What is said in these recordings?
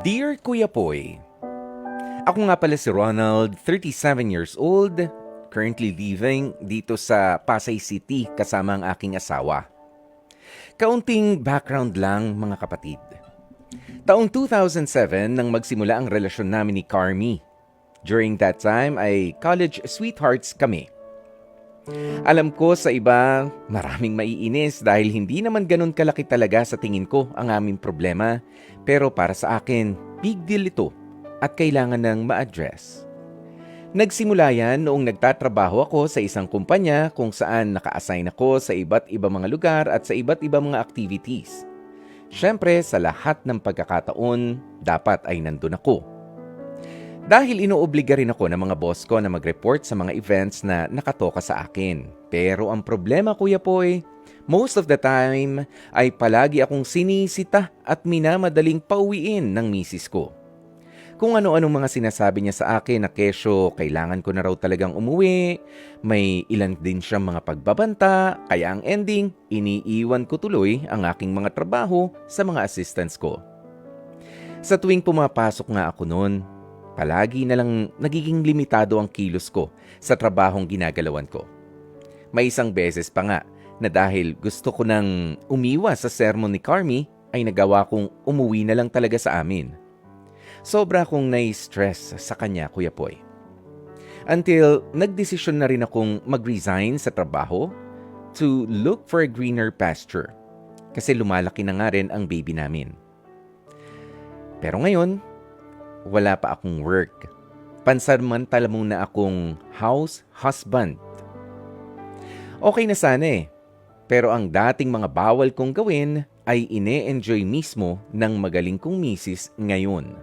Dear Kuya Poy, ako nga pala si Ronald, 37 years old, currently living dito sa Pasay City kasama ang aking asawa. Kaunting background lang mga kapatid. Taong 2007 nang magsimula ang relasyon namin ni Carmi. During that time ay college sweethearts kami. Alam ko sa iba, maraming maiinis dahil hindi naman ganun kalaki talaga sa tingin ko ang aming problema. Pero para sa akin, big deal ito at kailangan ng ma-address. Nagsimula yan noong nagtatrabaho ako sa isang kumpanya kung saan naka-assign ako sa iba't ibang mga lugar at sa iba't ibang mga activities. Siyempre, sa lahat ng pagkakataon, dapat ay nandun ako. Dahil inuobliga rin ako ng mga boss ko na mag-report sa mga events na nakatoka sa akin. Pero ang problema, Kuya Poy, most of the time ay palagi akong sinisita at minamadaling pauwiin ng misis ko. Kung ano-anong mga sinasabi niya sa akin na kesyo kailangan ko na raw talagang umuwi, may ilan din siyang mga pagbabanta, kaya ang ending, iniiwan ko tuloy ang aking mga trabaho sa mga assistants ko. Sa tuwing pumapasok nga ako noon, palagi na lang nagiging limitado ang kilos ko sa trabahong ginagalawan ko. May isang beses pa nga na dahil gusto ko nang umiwas sa sermon ni Carmi ay nagawa kong umuwi na lang talaga sa amin. Sobra akong nai-stress sa kanya, Kuya Poy. Until nagdesisyon na rin akong mag-resign sa trabaho to look for a greener pasture kasi lumalaki na nga rin ang baby namin. Pero ngayon, wala pa akong work. Pansamantala muna akong house husband. Okay na sana pero ang dating mga bawal kong gawin ay ine-enjoy mismo ng magaling kong misis ngayon.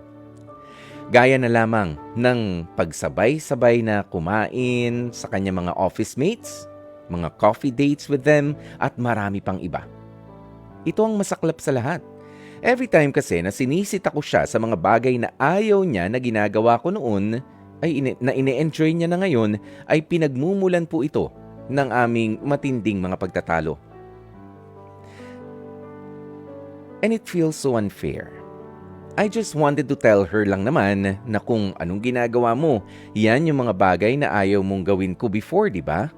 Gaya na lamang ng pagsabay-sabay na kumain sa kanya mga office mates, mga coffee dates with them at marami pang iba. Ito ang masaklap sa lahat. Every time kasi na sinisita ko siya sa mga bagay na ayaw niya na ginagawa ko noon ay na ine-enjoy niya na ngayon ay pinagmumulan po ito ng aming matinding mga pagtatalo. And it feels so unfair. I just wanted to tell her lang naman na kung anong ginagawa mo, yan yung mga bagay na ayaw mong gawin ko before, di ba?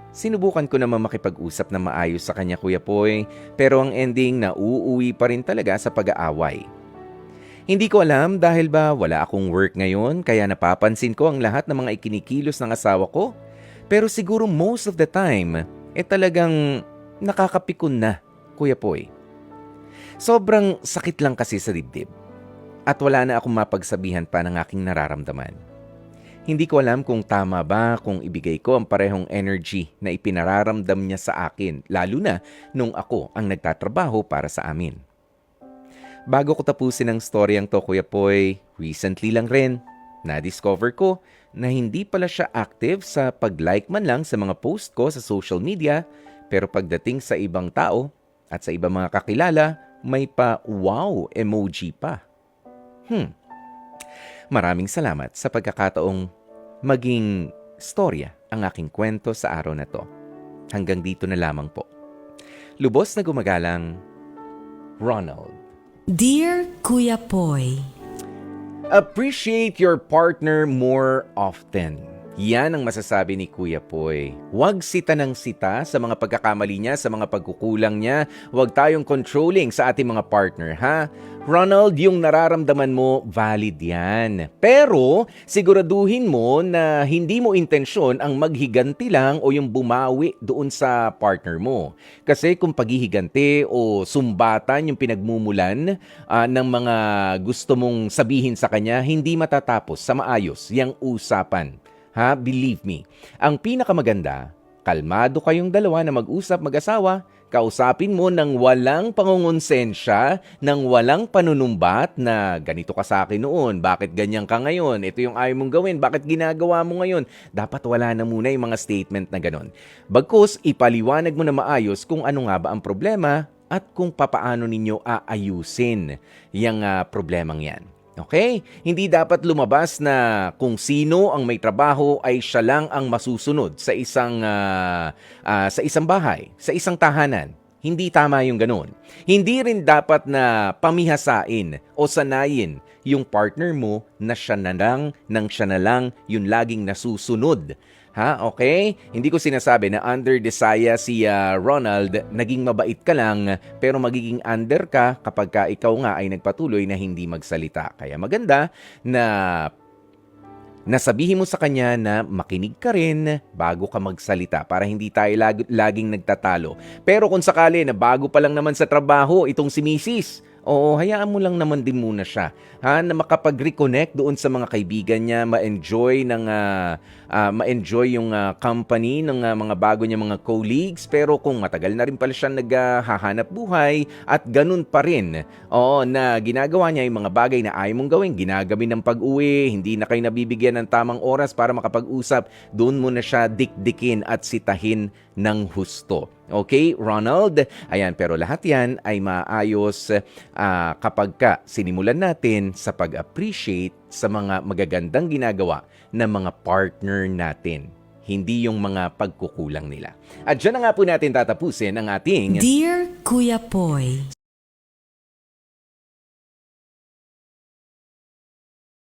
Sinubukan ko naman makipag-usap na maayos sa kanya, Kuya Poy, pero ang ending na uuwi pa rin talaga sa pag-aaway. Hindi ko alam dahil ba wala akong work ngayon kaya napapansin ko ang lahat ng mga ikinikilos ng asawa ko, pero siguro most of the time, talagang nakakapikon na, Kuya Poy. Sobrang sakit lang kasi sa dibdib at wala na akong mapagsabihan pa ng aking nararamdaman. Hindi ko alam kung tama ba kung ibigay ko ang parehong energy na ipinararamdam niya sa akin, lalo na nung ako ang nagtatrabaho para sa amin. Bago ko tapusin ang storyang to, Kuya Poy, recently lang rin, na-discover ko na hindi pala siya active sa pag-like man lang sa mga post ko sa social media, pero pagdating sa ibang tao at sa ibang mga kakilala, may pa wow emoji pa. Maraming salamat sa pagkakataong maging storya ang aking kwento sa araw na to. Hanggang dito na lamang po. Lubos na gumagalang, Ronald. Dear Kuya Poy, Appreciate your partner more often. Yan ang masasabi ni Kuya Poy. Huwag sita ng sita sa mga pagkakamali niya, sa mga pagkukulang niya. Huwag tayong controlling sa ating mga partner, ha? Ronald, yung nararamdaman mo, valid yan. Pero, siguraduhin mo na hindi mo intensyon ang maghiganti lang o yung bumawi doon sa partner mo. Kasi kung paghihiganti o sumbatan yung pinagmumulan ng mga gusto mong sabihin sa kanya, hindi matatapos sa maayos yung usapan. Ha? Believe me. Ang pinakamaganda, kalmado kayong dalawa na mag-usap mag-asawa, kausapin mo ng walang pangungonsensya, ng walang panunumbat na ganito ka sa akin noon, bakit ganyan ka ngayon, ito yung ayaw mong gawin, bakit ginagawa mo ngayon. Dapat wala na muna yung mga statement na ganon. Bagkus, ipaliwanag mo na maayos kung ano nga ba ang problema at kung papaano ninyo aayusin yung problemang yan. Okay? Hindi dapat lumabas na kung sino ang may trabaho ay siya lang ang masusunod sa isang bahay, sa isang tahanan. Hindi tama yung ganun. Hindi rin dapat na pamihasain o sanayin yung partner mo na siya na lang, nang siya na lang yung laging nasusunod. Ha? Okay? Hindi ko sinasabi na under Desaya si Ronald, naging mabait ka lang, pero magiging under ka kapag ka ikaw nga ay nagpatuloy na hindi magsalita. Kaya maganda na nasabihin mo sa kanya na makinig ka rin bago ka magsalita para hindi tayo laging nagtatalo. Pero kung sakali na bago pa lang naman sa trabaho itong si Mrs., oo, hayaan mo lang naman din muna siya. Ha, na makapag-reconnect doon sa mga kaibigan niya, ma-enjoy yung company ng mga bago niya mga colleagues. Pero kung matagal na rin pala siya naghahanap buhay at ganun pa rin, oo, na ginagawa niya yung mga bagay na ayaw mong gawin, ginagabi ng pag-uwi, hindi na kayo nabibigyan ng tamang oras para makapag-usap, doon mo na siya dikdikin at sitahin ng husto. Okay, Ronald? Ayan, pero lahat yan ay maayos kapag ka sinimulan natin sa pag-appreciate sa mga magagandang ginagawa ng mga partner natin. Hindi yung mga pagkukulang nila. At dyan na nga po natin tatapusin ang ating Dear Kuya Poy,